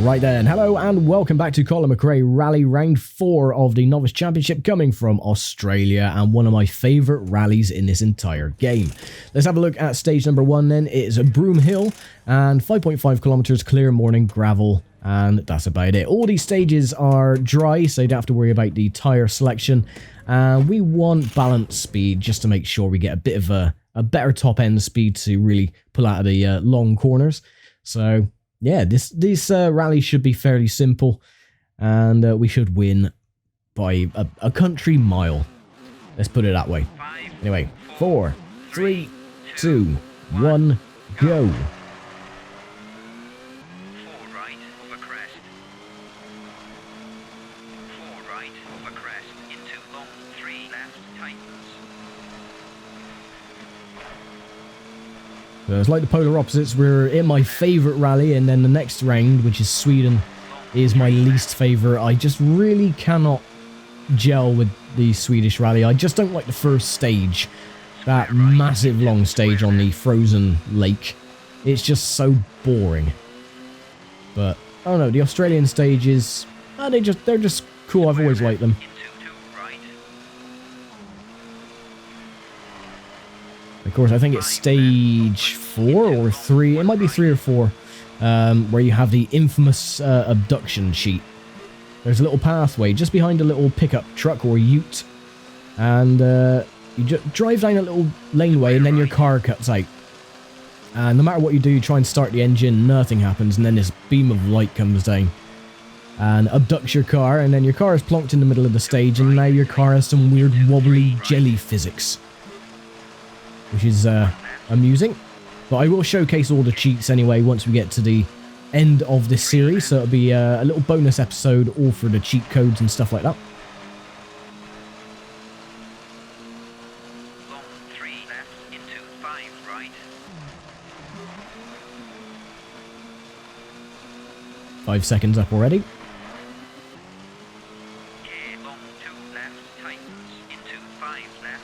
Right then, hello and welcome back to Colin McRae Rally Round 4 of the Novice Championship, coming from Australia, and one of my favourite rallies in this entire game. Let's have a look at stage number 1 then. It is a Broom Hill and 5.5 kilometres, clear morning, gravel, and that's about it. All these stages are dry, so you don't have to worry about the tyre selection. We want balance speed just to make sure we get a bit of a better top end speed to really pull out of the long corners. So yeah, this rally should be fairly simple, and we should win by a country mile. Let's put it that way. Anyway, 4, 3, 2, 1, go. So it's like the polar opposites. We're in my favourite rally, and then the next round, which is Sweden, is my least favourite. I just really cannot gel with the Swedish rally. I just don't like the first stage. That massive long stage on the frozen lake. It's just so boring. But, I don't know, the Australian stages, they're just cool. I've always liked them. Of course, I think it's stage 4 or 3. It might be 3 or 4, where you have the infamous abduction sheet. There's a little pathway just behind a little pickup truck or ute, and you just drive down a little laneway, and then your car cuts out. And no matter what you do, you try and start the engine, nothing happens, and then this beam of light comes down and abducts your car, and then your car is plonked in the middle of the stage, and now your car has some weird wobbly jelly physics, which is amusing. But I will showcase all the cheats anyway once we get to the end of this series, so it'll be a little bonus episode all for the cheat codes and stuff like that. Long 3 left into 5 right. 5 seconds up already. Long 2 left tightens into 5 left.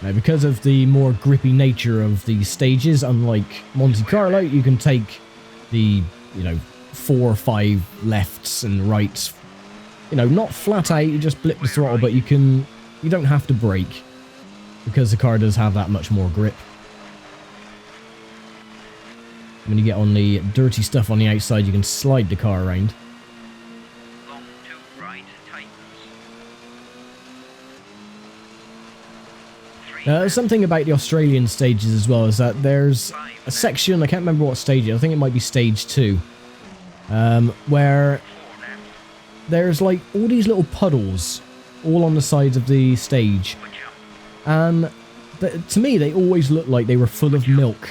Now, because of the more grippy nature of these stages, unlike Monte Carlo, you can take the, 4 or 5 lefts and rights, not flat out, you just blip the throttle, but you don't have to brake, because the car does have that much more grip. When you get on the dirty stuff on the outside, you can slide the car around. Long 2 right tightens. Something about the Australian stages as well is that there's a section, I can't remember what stage it is, I think it might be stage 2, where there's like all these little puddles all on the sides of the stage, and to me they always look like they were full of milk.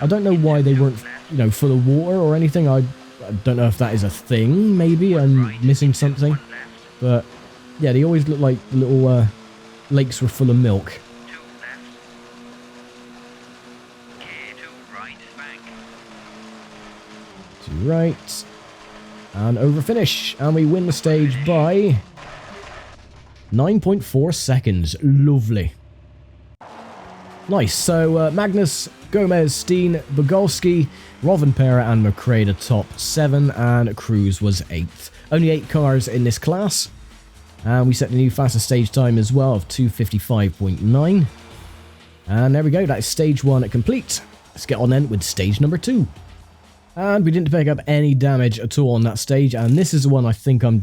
I don't know why they weren't, full of water or anything. I don't know if that is a thing, maybe I'm missing something, but yeah, they always look like the little lakes were full of milk. 2 left. K2 right bank. 2 right. And over finish. And we win the stage by 9.4 seconds. Lovely. Nice. So Magnus, Gomez, Steen, Bogolski, Rovanpera and McRae the top 7, and Cruz was 8th. Only 8 cars in this class. And we set the new fastest stage time as well of 2:55.9. And there we go, that is stage 1 complete. Let's get on then with stage number 2. And we didn't pick up any damage at all on that stage, and this is the one I think I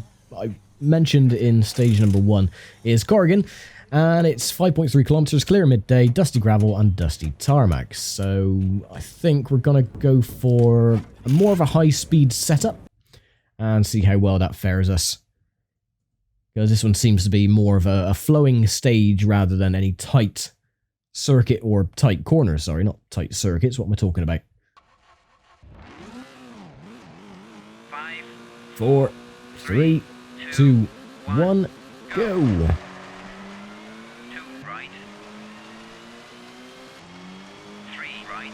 mentioned in stage number 1, is Corrigan. And it's 5.3 kilometers, clear midday, dusty gravel and dusty tarmac. So I think we're going to go for more of a high speed setup and see how well that fares us. Because this one seems to be more of a flowing stage rather than any tight circuit or tight corners. Sorry, not tight circuits. What am I talking about? 5, 4, 3, 2, 1, go. 2 right. 3 right.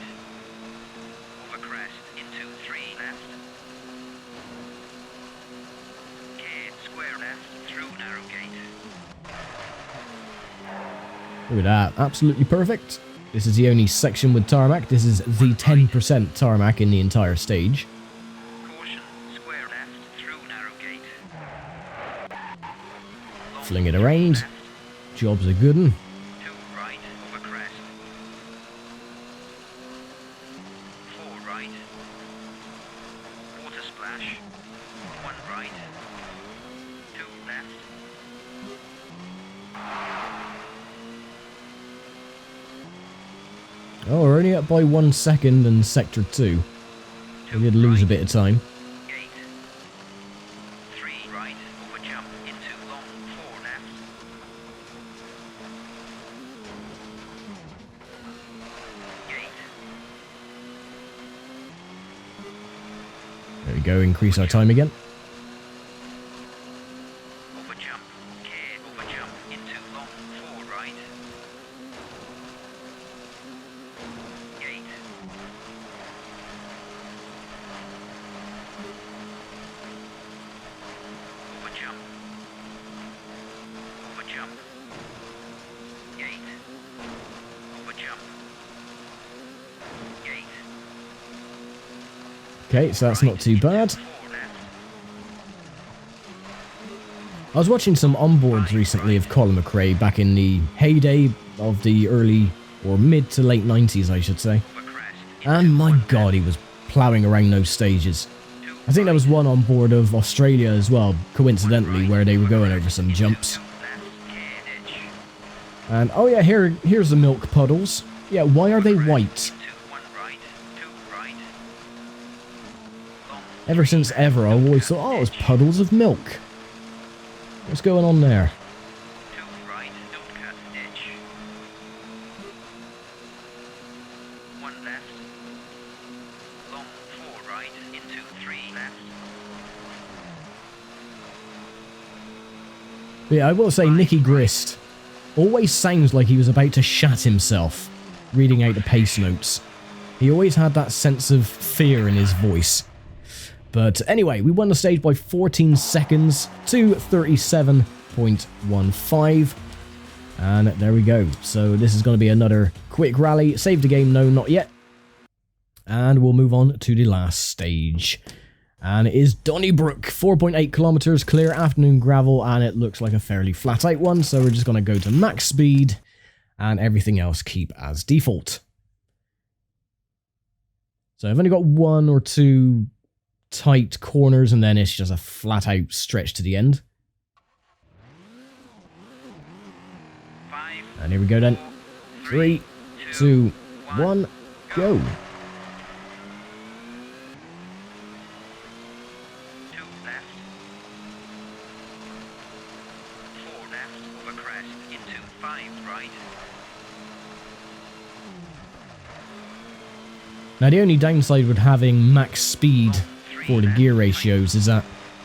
Over crest into 3 left. Square left through narrow gate. Look at that, absolutely perfect. This is the only section with tarmac. This is the 10% tarmac in the entire stage. Caution, square left through narrow gate. Fling it around. Job's a good one. 2 right over crest. 4 right. Water splash. 1 right. 2 left. Oh, we're only up by 1 second in sector 2. We did lose a bit of time. Gate. 3 right over jump into long. 4 left. Gate. There we go, increase our time again. Over jump. Care over jump into long. 4 right. Gate. Over jump. Over jump. Gate. Over jump. Gate. Okay, so that's not too bad. 4 left. I was watching some onboards recently of Colin McRae back in the heyday of the early or mid to late 90s, I should say. Over crest. And my god, he was ploughing around those stages. I think there was one on board of Australia as well, coincidentally, where they were going over some jumps. 2 left. Care edge. And oh yeah, here's the milk puddles. Yeah, why are they white? Into 1 right. 2 right. Long. Ever since ever, I've always thought, oh, it was puddles of milk. What's going on there? 2 right. Don't cut edge. 1 left. Long. 4 right. Into 3 left. But yeah, I will say Nicky Grist always sounds like he was about to shat himself, reading out the pace notes. He always had that sense of fear in his voice. But anyway, we won the stage by 14 seconds to 37.15. And there we go. So this is going to be another quick rally. Save the game? No, not yet. And we'll move on to the last stage. And it is Donnybrook, 4.8 kilometers, clear afternoon gravel, and it looks like a fairly flat out one. So we're just going to go to max speed and everything else keep as default. So I've only got 1 or 2 tight corners, and then it's just a flat out stretch to the end. 5. And here we go then. 3, 2, 1, go. 2 left. 4 left over crest into 5 right. Now the only downside with having max speed for the gear ratios is that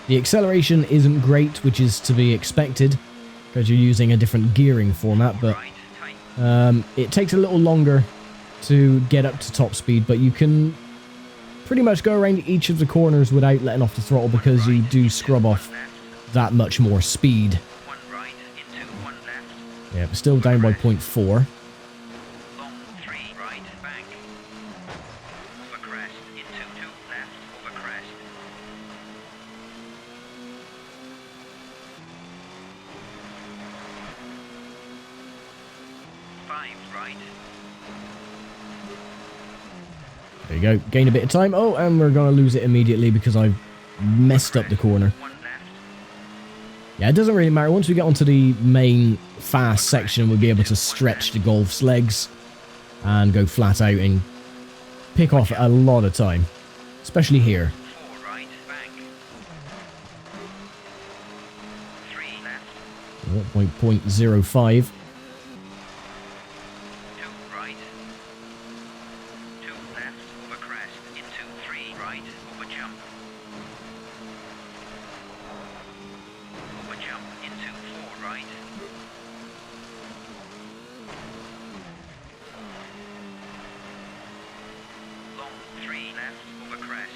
the acceleration isn't great, which is to be expected because you're using a different gearing format, but Right. Tight. it takes a little longer to get up to top speed, but you can pretty much go around each of the corners without letting off the throttle because you do scrub off Left. that much more speed. 1 right into 1 left. Yeah, but still down by 0.4. Long 3 right. Bank. Over crest into 2 left. Over crest. 5 right. There you go, gain a bit of time. Oh, and we're going to lose it immediately because I've messed up the corner. 1 left. Yeah, it doesn't really matter. Once we get onto the main fast section, we'll be able to stretch the Golf's legs and go flat out and pick off a lot of time, especially here. 4 right. Bank. 3 left. 0.05. 2 right. 2 left over crest into 3 right over jump. Over jump into 4 right. Long 3 left over crest.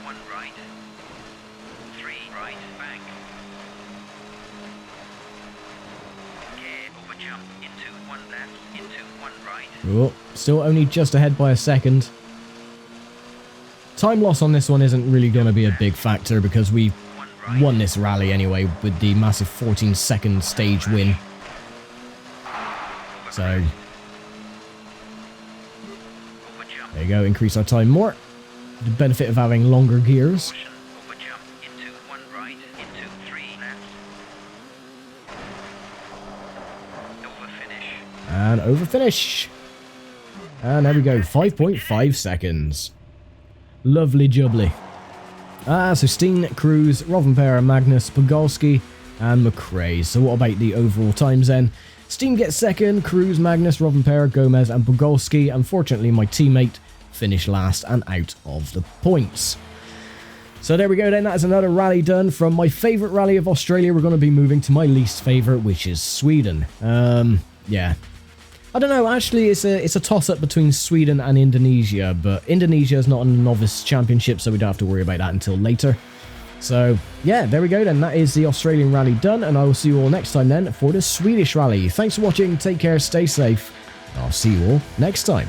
1 right. 3 right bank. jump. Into 1 left. Into 1 right. Oh, still only just ahead by a second. Time loss on this one isn't really going to be a big factor because we 1 right. won this rally anyway with the massive 14-second stage win. So, Over jump. there you go, increase our time more. The benefit of having longer gears. Caution. Over jump. Into 1 right. Into 3 left. Over finish. And over finish. And there we go, 5.5 seconds. Lovely jubbly. So Steen, Cruz, Rovanperä, Magnus, Pogolski, and McRae. So what about the overall times then? Steen gets second, Cruz, Magnus, Rovanperä, Gomez, and Pogolski. Unfortunately, my teammate finished last and out of the points. So there we go then, that is another rally done. From my favourite rally of Australia, we're going to be moving to my least favourite, which is Sweden. Yeah. I don't know, actually it's a toss-up between Sweden and Indonesia, but Indonesia is not on the Novice Championship, so we don't have to worry about that until later. So, yeah, there we go then, that is the Australian rally done, and I will see you all next time then for the Swedish rally. Thanks for watching, take care, stay safe, I'll see you all next time.